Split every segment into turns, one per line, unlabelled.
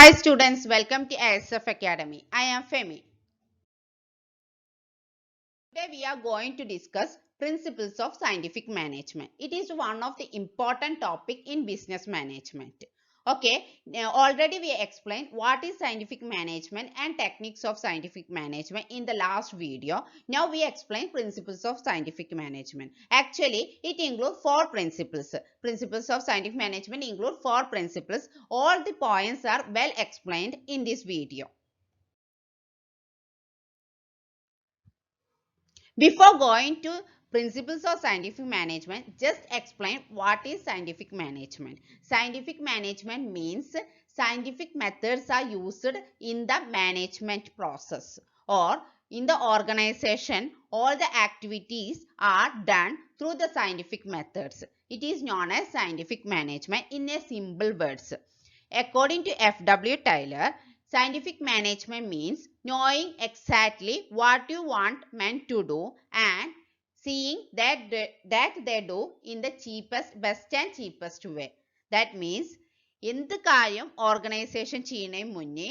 Hi students, welcome to ASF Academy. I am Femi. Today we are going to discuss principles of scientific management. It is one of the important topic in business management. Okay, now already we explained what is scientific management and techniques of scientific management in the last video. Now we explain principles of scientific management. Actually, it includes 4 principles. Principles of scientific management include 4 principles. All the points are well explained in this video. Before going to principles of scientific management, just explain what is scientific management. Scientific management means scientific methods are used in the management process, or in the organization all the activities are done through the scientific methods. It is known as scientific management in a simple words. According to F.W. Taylor, scientific management means knowing exactly what you want men to do and seeing that they do in the best and cheapest way. That means എന്ത് കാര്യം organisation ചെയ്യുന്നതിന് മുന്നേ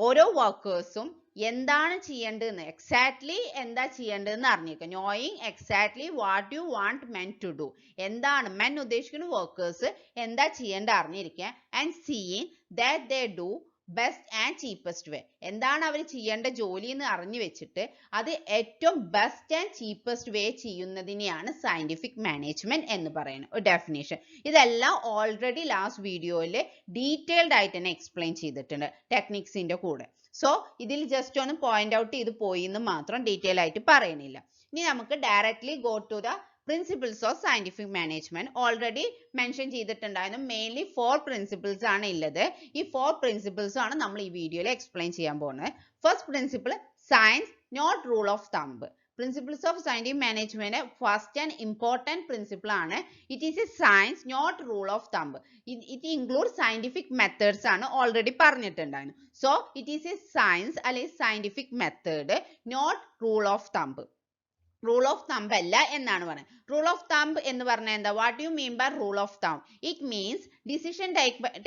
ഓരോ വർക്കേഴ്സും എന്താണ് ചെയ്യേണ്ടതെന്ന് exactly എന്താ ചെയ്യേണ്ടതെന്ന് അറിഞ്ഞിരിക്കുക. Knowing exactly what you want men to do, എന്താണ് മെൻ ഉദ്ദേശിക്കുന്ന വർക്കേഴ്സ് എന്താ ചെയ്യേണ്ട അറിഞ്ഞിരിക്കുക. And seeing that they do best and cheapest way, എന്താണ് അവർ ചെയ്യേണ്ട ജോലി എന്ന് അറിഞ്ഞു വെച്ചിട്ട് അത് ഏറ്റവും ബെസ്റ്റ് ആൻഡ് ചീപ്പസ്റ്റ് വേ ചെയ്യുന്നതിനെയാണ് സയന്റിഫിക് മാനേജ്മെന്റ് എന്ന് പറയുന്നത് ഒരു ഡെഫിനേഷൻ. ഇതെല്ലാം ഓൾറെഡി ലാസ്റ്റ് വീഡിയോയിൽ ഡീറ്റെയിൽഡ് ആയിട്ട് തന്നെ എക്സ്പ്ലെയിൻ ചെയ്തിട്ടുണ്ട് ടെക്നിക്സിന്റെ കൂടെ. സോ ഇതിൽ ജസ്റ്റ് ഒന്ന് പോയിന്റ് ഔട്ട് ചെയ്ത് പോയി എന്ന് മാത്രം ഡീറ്റെയിൽ ആയിട്ട് പറയുന്നില്ല. ഇനി നമുക്ക് directly go to the principles of scientific management. Already mention ചെയ്തിട്ടുണ്ടായിരുന്നു. Mainly 4 principles ആണ് ഉള്ളത്. ഈ 4 principles ആണ് നമ്മൾ ഈ വീഡിയോയിൽ എക്സ്പ്ലെയിൻ ചെയ്യാൻ പോകുന്നത്. First principle, science not rule of thumb. Principles of scientific management first and important principle ആണ്. It is a science not rule of thumb. It includes scientific methods ആണ് already പറഞ്ഞിട്ടുണ്ടായിരുന്നു. So it is a science അല്ലെങ്കിൽ scientific method not rule of thumb. Rule of thumb അല്ല എന്നാണ് പറയുന്നത്. Rule of thumb എന്ന് പറഞ്ഞാൽ എന്താ? What you mean by rule of thumb? It means decision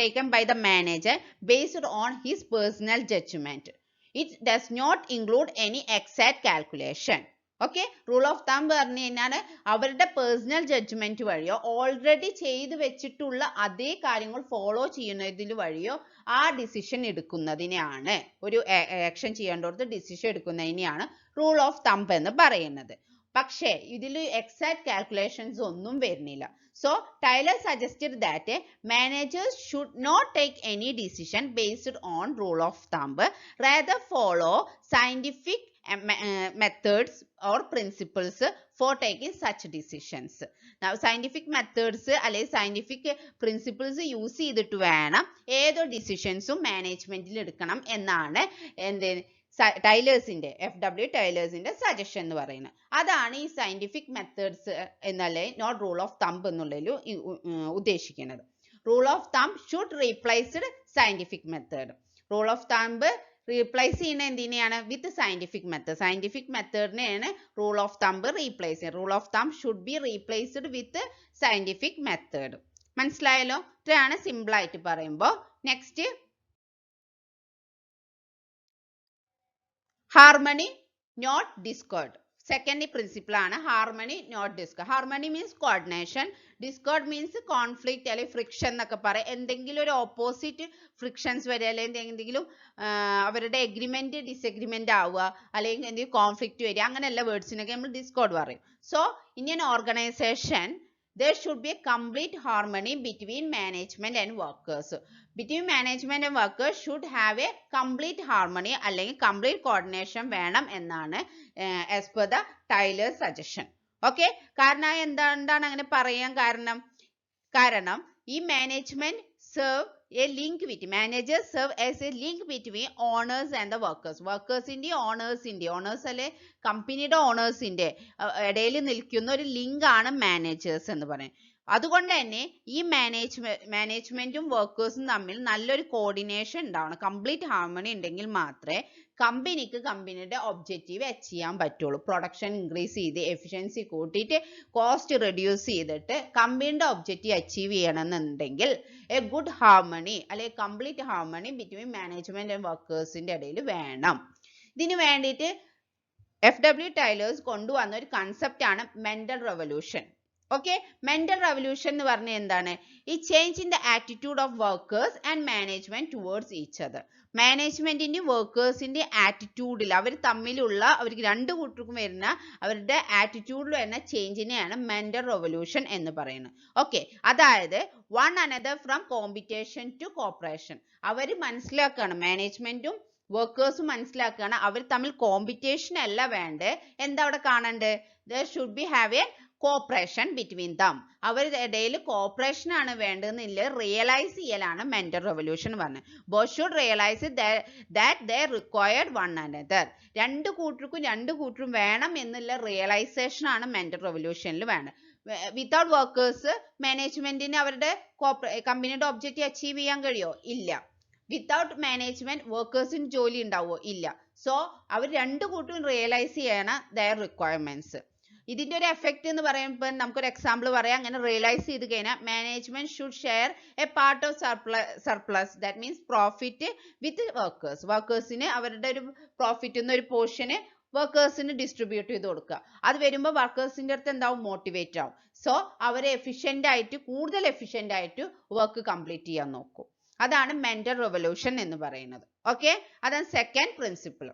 taken by the manager based on his personal judgement. It does not include any exact calculation. Okay, rule of thumb പറഞ്ഞു കഴിഞ്ഞാൽ അവരുടെ personal judgement വഴിയോ already ചെയ്തു വെച്ചിട്ടുള്ള അതേ കാര്യങ്ങൾ follow ചെയ്യുന്നതിൽ വഴിയോ ആ ഡിസിഷൻ എടുക്കുന്നതിനെയാണ്, ഒരു ആക്ഷൻ ചെയ്യേണ്ടത് ഡിസിഷൻ എടുക്കുന്നതിനെയാണ് റൂൾ ഓഫ് തമ്പ് എന്ന് പറയുന്നത്. പക്ഷേ ഇതിൽ എക്സാക്ട് കാൽക്കുലേഷൻസ് ഒന്നും വരുന്നില്ല. So Taylor suggested that managers should not take any decision based on rule of thumb, rather follow scientific methods or principles for taking such decisions. Now scientific methods അല്ലെങ്കിൽ scientific principles use ചെയ്തിട്ട് വേണം ഏതോ ഡിസിഷൻസും മാനേജ്മെന്റിൽ എടുക്കണം എന്നാണ് ടൈലേഴ്സിന്റെ FW ടൈലേഴ്സിന്റെ suggestion എന്ന് പറയുന്നത്. അതാണ് ഈ സയന്റിഫിക് മെത്തേഡ്സ് എന്നല്ലേ നോട്ട് റൂൾ ഓഫ് തമ്പ് എന്നുള്ളതിൽ ഉദ്ദേശിക്കുന്നത്. Rule of thumb should replaced scientific method. Rule of thumb replace ചെയ്യുന്ന എന്തിനെയാണ്? With scientific method. സയന്റിഫിക് മെത്തേഡിനെയാണ് റൂൾ ഓഫ് തമ്പ് റീപ്ലേസ് ചെയ്യുന്നത്. Rule of thumb should be replaced with scientific method. മനസ്സിലായല്ലോ? ഇത്രയാണ് simple ആയിട്ട് പറയുമ്പോൾ. Next, harmony not discord. Second principle ആണ് harmony not discord. Harmony means coordination, discord means conflict അല്ലെങ്കിൽ friction എന്നൊക്കെ പറയും. എന്തെങ്കിലും ഒരു ഓപ്പോസിറ്റ് ഫ്രിക്ഷൻസ് വരിക, അല്ലെങ്കിൽ എന്തെങ്കിലും അവരുടെ എഗ്രിമെന്റ് ഡിസഗ്രിമെന്റ് ആവുക, അല്ലെങ്കിൽ എന്തെങ്കിലും കോൺഫ്ലിക്റ്റ് വരിക, അങ്ങനെയുള്ള വേർഡ്സിനൊക്കെ നമ്മൾ discord പറയും. So in an organization there should be a complete harmony between management and workers. Between management and workers should have a complete harmony അല്ലെങ്കിൽ complete coordination വേണം എന്നാണ് as per the Taylor suggestion. Okay, കാരണം എന്താണ് അങ്ങനെ പറയാൻ കാരണം ഈ management serve a link between managers serve as a link between owners and the workersന്റെ owners അല്ലെ കമ്പനിയുടെ ഓണേഴ്സിന്റെ ഇടയിൽ നിൽക്കുന്ന ഒരു ലിങ്ക് ആണ് മാനേജേഴ്സ് എന്ന് പറയുന്നത്. അതുകൊണ്ട് തന്നെ ഈ മാനേജ്മെന്റും വർക്കേഴ്സും തമ്മിൽ നല്ലൊരു കോർഡിനേഷൻ ഉണ്ടാവണം. കംപ്ലീറ്റ് ഹാർമണി ഉണ്ടെങ്കിൽ മാത്രമേ കമ്പനിക്ക് കമ്പനിയുടെ ഒബ്ജക്റ്റീവ് അച്ചീവ് ചെയ്യാൻ പറ്റുള്ളൂ. പ്രൊഡക്ഷൻ ഇൻക്രീസ് ചെയ്ത് എഫിഷ്യൻസി കൂട്ടിയിട്ട് കോസ്റ്റ് റെഡ്യൂസ് ചെയ്തിട്ട് കമ്പനിയുടെ ഒബ്ജക്റ്റീവ് അച്ചീവ് ചെയ്യണമെന്നുണ്ടെങ്കിൽ എ ഗുഡ് ഹാർമണി അല്ലെങ്കിൽ complete harmony between management and വർക്കേഴ്സിന്റെ ഇടയിൽ വേണം. ഇതിന് വേണ്ടിയിട്ട് FW ടൈലേഴ്സ് കൊണ്ടുവന്ന ഒരു കൺസെപ്റ്റ് ആണ് mental revolution. Okay, mental revolution എന്ന് പറഞ്ഞാൽ എന്താണ്? ഈ change in the attitude of workers and management towards each other. മാനേജ്മെന്റിന്റെ വർക്കേഴ്സിന്റെ ആറ്റിറ്റ്യൂഡിൽ അവർ തമ്മിലുള്ള അവർക്ക് രണ്ടു കൂട്ടർക്കും വരുന്ന അവരുടെ ആറ്റിറ്റ്യൂഡിൽ വരുന്ന ചേഞ്ചിനെയാണ് മെന്റൽ റെവല്യൂഷൻ എന്ന് പറയുന്നത്. ഓക്കെ, അതായത് one another from competition to cooperation. അവർ മനസ്സിലാക്കുകയാണ്, മാനേജ്മെന്റും വർക്കേഴ്സും മനസ്സിലാക്കുകയാണ് അവർ തമ്മിൽ കോമ്പറ്റീഷൻ അല്ല വേണ്ടേ, എന്താ അവിടെ കാണണ്ടേ? there should be have a cooperation between them. അവരുടെ ഇടയിൽ കോപ്പറേഷൻ ആണ് വേണ്ടതെന്നില്ല റിയലൈസ് ചെയ്യലാണ് മെന്റൽ റെവല്യൂഷൻ പറഞ്ഞത്. both should realize that they required one another. രണ്ടു കൂട്ടരും വേണം എന്നുള്ള റിയലൈസേഷൻ ആണ് മെന്റൽ റെവല്യൂഷനിൽ വേണ്ടത്. വിത്തൗട്ട് വർക്കേഴ്സ് മാനേജ്മെന്റിന് അവരുടെ കമ്പനിയുടെ ഒബ്ജക്റ്റീവ് അച്ചീവ് ചെയ്യാൻ കഴിയോ? ഇല്ല. വിത്തൗട്ട് മാനേജ്മെന്റ് വർക്കേഴ്സിന് ജോലി ഉണ്ടാവോ? ഇല്ല. സോ അവർ രണ്ടു കൂട്ടരും റിയലൈസ് ചെയ്യണം their requirements. ഇതിന്റെ ഒരു എഫക്റ്റ് എന്ന് പറയുമ്പോൾ നമുക്കൊരു എക്സാമ്പിൾ പറയാം. അങ്ങനെ റിയലൈസ് ചെയ്ത് കഴിഞ്ഞാൽ management should share a part of surplus that means profit with workers. വർക്കേഴ്സിന് അവരുടെ ഒരു പ്രോഫിറ്റ് ഒരു പോർഷന് വർക്കേഴ്സിന് ഡിസ്ട്രിബ്യൂട്ട് ചെയ്ത് കൊടുക്കുക. അത് വരുമ്പോൾ വർക്കേഴ്സിന്റെ അടുത്ത് എന്താവും? മോട്ടിവേറ്റ് ആവും. സോ അവരെ കൂടുതൽ എഫിഷ്യന്റ് ആയിട്ട് വർക്ക് കംപ്ലീറ്റ് ചെയ്യാൻ നോക്കും. അതാണ് മെന്റൽ റെവല്യൂഷൻ എന്ന് പറയുന്നത്. ഓക്കെ, അതാണ് second principle.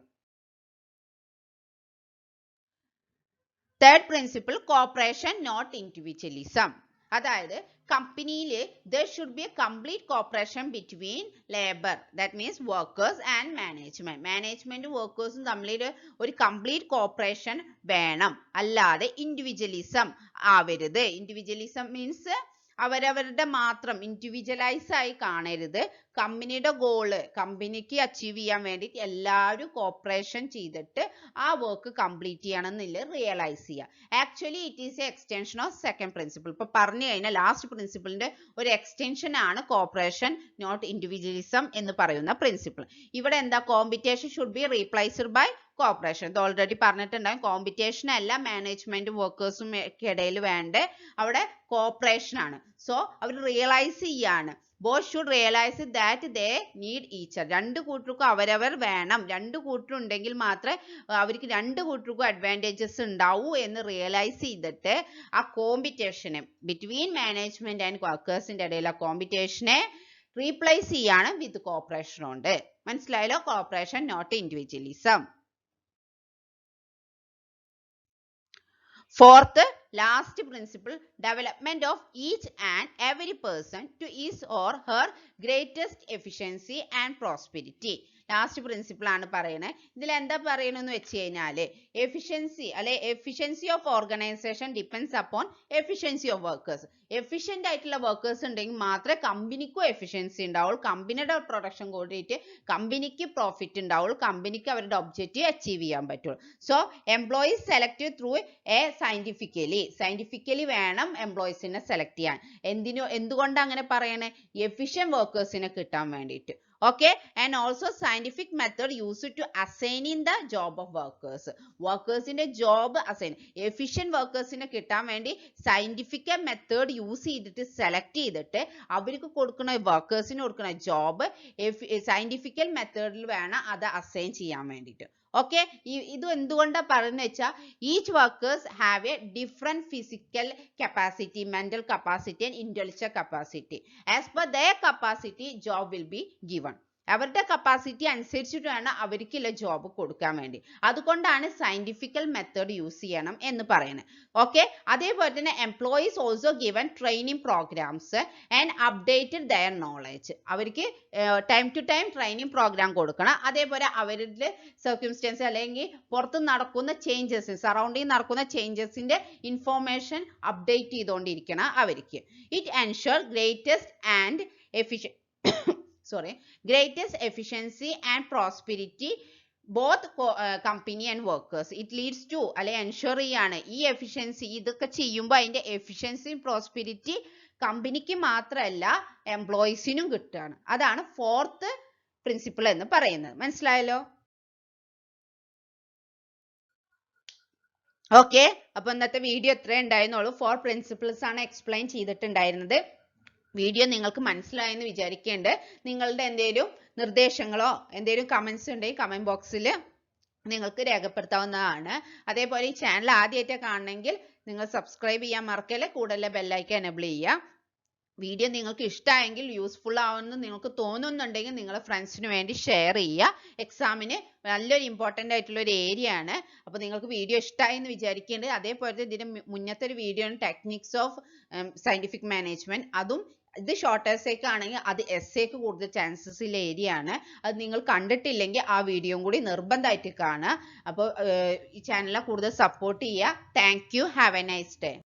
Third principle cooperation not individualism. അതായത് കമ്പനിയിൽ there should be a complete cooperation between labor that means workers and management. മാനേജ്മെന്റും വർക്കേഴ്സും തമ്മിൽ ഒരു കംപ്ലീറ്റ് കോപ്പറേഷൻ വേണം, അല്ലാതെ ഇൻഡിവിജ്വലിസം ആവരുത്. ഇൻഡിവിജ്വലിസം മീൻസ് അവരവരുടെ മാത്രം ഇൻഡിവിജ്വലൈസ് ആയി കാണരുത്. കമ്പനിയുടെ ഗോള് കമ്പനിക്ക് അച്ചീവ് ചെയ്യാൻ വേണ്ടിയിട്ട് എല്ലാവരും കോപ്പറേഷൻ ചെയ്തിട്ട് ആ വർക്ക് കംപ്ലീറ്റ് ചെയ്യണം എന്നില്ല റിയലൈസ് ചെയ്യുക. Actually it is A extension of second principle. ഇപ്പൊ പറഞ്ഞു കഴിഞ്ഞാൽ ലാസ്റ്റ് പ്രിൻസിപ്പിളിന്റെ ഒരു എക്സ്റ്റൻഷൻ ആണ് കോപ്പറേഷൻ നോട്ട് ഇൻഡിവിജ്വലിസം എന്ന് പറയുന്ന പ്രിൻസിപ്പിൾ. ഇവിടെ എന്താ? Competition should be replaced by cooperation. ഇത് ഓൾറെഡി പറഞ്ഞിട്ടുണ്ടാകും. കോമ്പറ്റീഷൻ അല്ല മാനേജ്മെന്റും വർക്കേഴ്സും ഇടയിൽ വേണ്ട, അവിടെ കോപ്പറേഷൻ ആണ്. സോ അവർ റിയലൈസ് ചെയ്യാണ്. both should realize that they need each other. രണ്ടു കൂട്ടർക്കും അവരവർ വേണം. രണ്ടു കൂട്ടരുണ്ടെങ്കിൽ മാത്രമേ അവർക്ക് രണ്ടു കൂട്ടർക്കും അഡ്വാൻറ്റേജസ് ഉണ്ടാവൂ എന്ന് റിയലൈസ് ചെയ്തിട്ട് ആ കോമ്പറ്റീഷനെ ബിറ്റ്വീൻ മാനേജ്മെന്റ് ആൻഡ് വർക്കേഴ്സിന്റെ ഇടയിൽ ആ കോമ്പറ്റീഷനെ റീപ്ലേസ് ചെയ്യാണ് വിത്ത് കോപ്പറേഷൻ കൊണ്ട്. മനസ്സിലായല്ലോ? Cooperation not individualism. Fourth, last principle, development of each and every person to his or her greatest efficiency and prosperity. Last principle ആണ് പറയുന്നത്. ഇതിൽ എന്താ പറയണമെന്ന് വെച്ച് കഴിഞ്ഞാൽ എഫിഷ്യൻസി അല്ലെ efficiency of organisation depends upon efficiency of workers. Efficient ആയിട്ടുള്ള workers ഉണ്ടെങ്കിൽ മാത്രമേ കമ്പനിക്കും എഫിഷ്യൻസി ഉണ്ടാവുള്ളൂ, കമ്പനിയുടെ പ്രൊഡക്ഷൻ കൂടിയിട്ട് കമ്പനിക്ക് പ്രോഫിറ്റ് ഉണ്ടാവുള്ളൂ, കമ്പനിക്ക് അവരുടെ ഒബ്ജക്റ്റീവ് അച്ചീവ് ചെയ്യാൻ പറ്റുള്ളൂ. So employees select through A scientifically വേണം എംപ്ലോയീസിനെ സെലക്ട് ചെയ്യാൻ. എന്തുകൊണ്ടാണ് അങ്ങനെ പറയണേ? എഫിഷ്യന്റ് വർക്കേഴ്സിനെ കിട്ടാൻ വേണ്ടിയിട്ട്. Okay, and also scientific method used to assigning the job of workers. Workers in a job assign efficient workers in a കിട്ടാൻ വേണ്ടി scientific method use ചെയ്തിട്ട് select ചെയ്തിട്ട് അവർക്ക് കൊടുക്കുന്ന വർക്കേഴ്സിന് കൊടുക്കുന്ന ജോബ് scientific മെത്തേഡിൽ വേണം അത് അസൈൻ ചെയ്യാൻ വേണ്ടിയിട്ട്. ഓക്കെ, ഇത് എന്തുകൊണ്ടാണ് പറയുന്നത് വെച്ചാൽ each workers have a different physical capacity, mental capacity and intellectual capacity. As per their capacity job will be given. അവരുടെ കപ്പാസിറ്റി അനുസരിച്ചിട്ട് വേണം അവർക്കുള്ള ജോബ് കൊടുക്കാൻ വേണ്ടി. അതുകൊണ്ടാണ് സയന്റിഫിക്കൽ മെത്തേഡ് യൂസ് ചെയ്യണം എന്ന് പറയുന്നത്. ഓക്കെ, അതേപോലെ തന്നെ employees also given training programmes and updated their knowledge. അവർക്ക് time to time training programme കൊടുക്കണം. അതേപോലെ അവരുടെ സർക്യൂംസ്റ്റൻസ് അല്ലെങ്കിൽ പുറത്ത് നടക്കുന്ന ചേഞ്ചസ്, സറൗണ്ടിങ് നടക്കുന്ന ചേഞ്ചസിന്റെ ഇൻഫോർമേഷൻ അപ്ഡേറ്റ് ചെയ്തുകൊണ്ടിരിക്കണം അവർക്ക്. It ensure greatest efficiency and prosperity both company and workers. It leads to അല്ലെ എൻഷുർ ചെയ്യാണ് ഈ എഫിഷ്യൻസി, ഇതൊക്കെ ചെയ്യുമ്പോൾ അതിന്റെ എഫിഷ്യൻസി പ്രോസ്പെരിറ്റി കമ്പനിക്ക് മാത്രമല്ല എംപ്ലോയീസിനും കിട്ടുകയാണ്. അതാണ് ഫോർത്ത് പ്രിൻസിപ്പിൾ എന്ന് പറയുന്നത്. മനസ്സിലായല്ലോ? ഓക്കെ, അപ്പൊ ഇന്നത്തെ വീഡിയോ ഇത്രേ ഉണ്ടായിരുന്നുള്ളൂ. 4 പ്രിൻസിപ്പിൾസ് ആണ് എക്സ്പ്ലെയിൻ ചെയ്തിട്ടുണ്ടായിരുന്നത്. വീഡിയോ നിങ്ങൾക്ക് മനസ്സിലായെന്ന് വിചാരിക്കേണ്ട. നിങ്ങളുടെ എന്തെങ്കിലും നിർദ്ദേശങ്ങളോ എന്തെങ്കിലും കമന്റ്സ് ഉണ്ടെങ്കിൽ കമന്റ് ബോക്സിൽ നിങ്ങൾക്ക് രേഖപ്പെടുത്താവുന്നതാണ്. അതേപോലെ ഈ ചാനൽ ആദ്യമായിട്ട് കാണണമെങ്കിൽ നിങ്ങൾ സബ്സ്ക്രൈബ് ചെയ്യാൻ മറക്കല്ലേ, കൂടെ ബെല്ലൈക്കൻ എനേബിൾ ചെയ്യുക. വീഡിയോ നിങ്ങൾക്ക് ഇഷ്ടമായെങ്കിൽ യൂസ്ഫുൾ ആവുമെന്ന് നിങ്ങൾക്ക് തോന്നുന്നുണ്ടെങ്കിൽ നിങ്ങളുടെ ഫ്രണ്ട്സിന് വേണ്ടി ഷെയർ ചെയ്യുക. എക്സാമിന് നല്ലൊരു ഇമ്പോർട്ടൻ്റ് ആയിട്ടുള്ള ഒരു ഏരിയ ആണ്. അപ്പോൾ നിങ്ങൾക്ക് വീഡിയോ ഇഷ്ടമായി എന്ന് വിചാരിക്കേണ്ടത്. അതേപോലെ ഇതിന് മുന്നത്തെ ഒരു വീഡിയോ ആണ് ടെക്നിക്സ് ഓഫ് സയന്റിഫിക് മാനേജ്മെന്റ്. അതും ഇത് ഷോർട്ട് എസ്സേക്ക് ആണെങ്കിൽ അത് എസ്സേക്ക് കൂടുതൽ ചാൻസസ് ഉള്ള ഏരിയ ആണ്. അത് നിങ്ങൾ കണ്ടിട്ടില്ലെങ്കിൽ ആ വീഡിയോയും കൂടി നിർബന്ധമായിട്ട് കാണുക. അപ്പോൾ ഈ ചാനലിനെ കൂടുതൽ സപ്പോർട്ട് ചെയ്യുക. Thank you. Have A nice day.